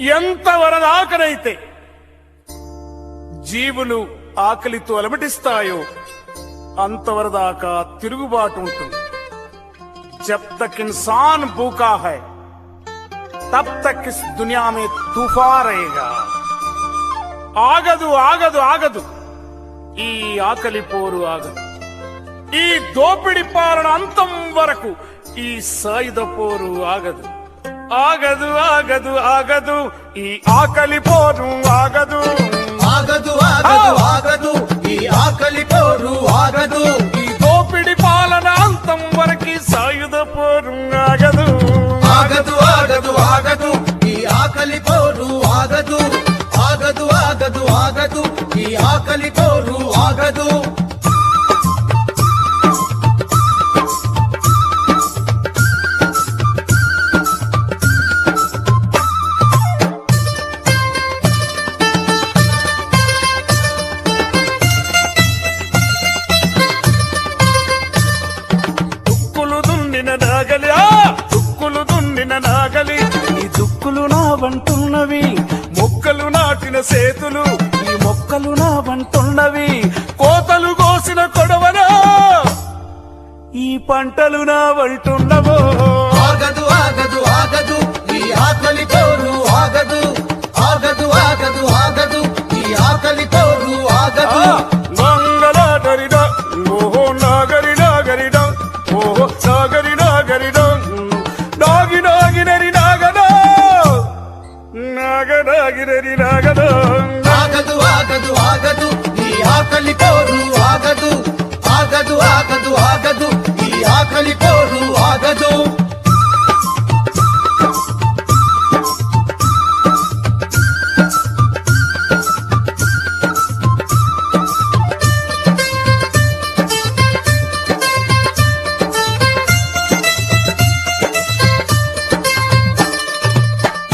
ఎంతవరదాకనైతే జీవులు ఆకలితో అలమటిస్తాయో అంతవరదాకా తిరుగుబాటు ఉంటుంది. जब तक इंसान भूखा है तब तक इस दुनिया में तूफान रहेगा. ఆగదు ఆగదు ఆగదు ఈ ఆకలి పోరు ఆగదు. ఈ దోపిడి పాలన అంతం వరకు ఈ సాయుధ పోరు ఆగదు. ఆగదు ఆగదు ఆగదు ఈ ఆకలి పోరు ఆగదు. ఆగదు ఆగదు ఆగదు ఈ ఆకలి పోరు ఆగదు. ఈ దోపిడి పాలన అంతం వరకు సాయుధ పోరు ఆగదు. ఆగదు ఆగదు ఆగదు ఈ ఆకలి పోరు ఆగదు. ఆగదు ఆగదు ఆగదు ఈ ఆకలి పోరు ఆగదు. దుక్కులు దున్నిన నాగలి ఈ దుక్కులు నా వంటున్నవి. మొక్కలు నాటిన సేతులు ఈ మొక్కలు నా వంటున్నవి. కోతలు కోసిన కొడవనా ఈ పంటలు నా వంటున్నవో. ఆగదు ఆగదు ఆగదు ఈ ఆకలి పోరు ఆగదు. ఆగదు ఆగదు ఆగదు ఈ ఆకలి పోరు ఆగదు. గంగలాగరిడా ఓహో నాగరి నాగరిడా ఓహో నాగరి నాగరిడా నాగి నాగినరి నాగదా నాగనాగినరి నాగదా. ఆగదు ఆగదు ఆగదు ఈ ఆకలి పోరు ఆగదు. ఆగదు ఆగదు ఆగదు ఈ ఆకలి పోరు ఆగదు.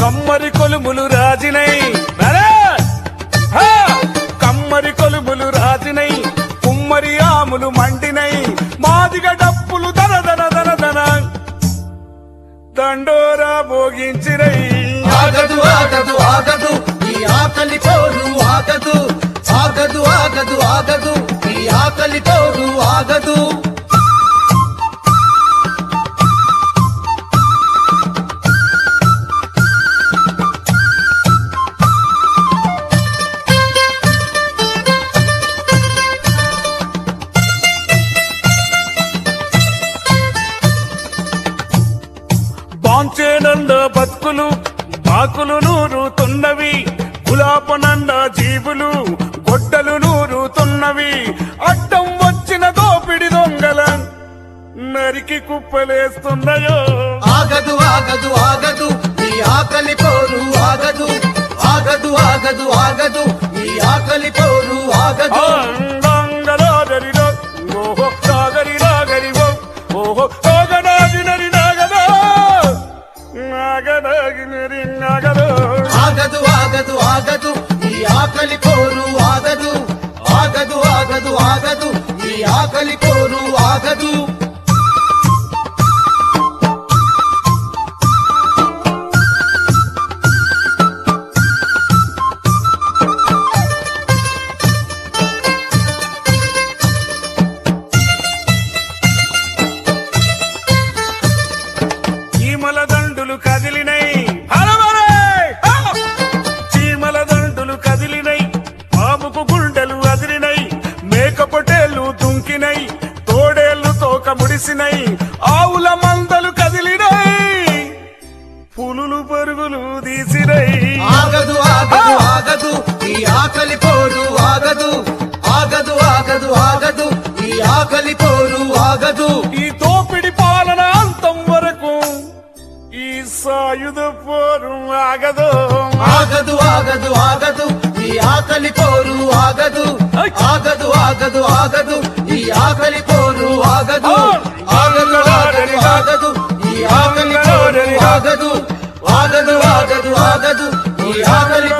కమ్మరి కొలుములు రాజినై కమ్మరి కొలుములు రాజినై కుమ్మరి ఆములు మండినై మాదిగ డప్పులు దన దన దన దన దండోరా భోగించినై. ఆగదు ఆగదు ఆగదు ఈ ఆకలి పోరు ఆగదు. ఆగదు ఆగదు ఆగదు ఈ ఆకలి పోరు ఆగదు. బాంచేనంద బతుకులు బాకులు నూరుతున్నవి. గులాపనంద జీవులు గొడ్డలు నూరుతున్నవి. అడ్డం వచ్చిన దోపిడి దొంగల నరికి కుప్పలేస్తున్నాయో. ఆగదు ఆగదు ఆగదు ఈ ఆకలి పోరు ఆగదు. ఆగదు ఆగదు ఆగదు ఈ ఆకలి పోరు ఆగదు. గంగలాగరిలో ఓహో నాగరి నాగరివో ఓహో నాగనాగినరి నాగదా నాగనాగినరి నాగదో. ఆగదు ఆగదు ఆగదు ఈ ఆకలి పోరు ఆగదు. ఆగదు ఆగదు ఆగదు ఈ ఆకలి పోరు ఆగదు. చీమల దండులు కదిలినై చీమల దండులు కదిలినై పాముకు గుండెలు అదిరినై. మేకపోటేళ్లు దుంకినై తోడేళ్లు తోక ముడిసినై. ఆవుల మందలు కదిలినై పులులు పరుగులు తీసినై. ఆగదు ఆగదు ఆగదు ఈ ఆకలి పోరు ఆగదు. ఆగదు ఆగదు ఆగదు ఈ ఆకలి పోరు ఆగదు. ఈ దోపిడి పాలన అంతం వరకు ఈ సాయుధ పోరు ఆగదు. ఆగదు ఆగదు ఆగదు ఈ ఆకలి పోరు ఆగదు. ఆగదు ఆగదు ఆగదు ఈ ఆకలి పోరు ఆగదు. ఆగదు ఆగదు ఆగదు ఈ ఆకలి పోరు ఆగదు. ఆగదు ఆగదు ఆగదు ఈ ఆకలి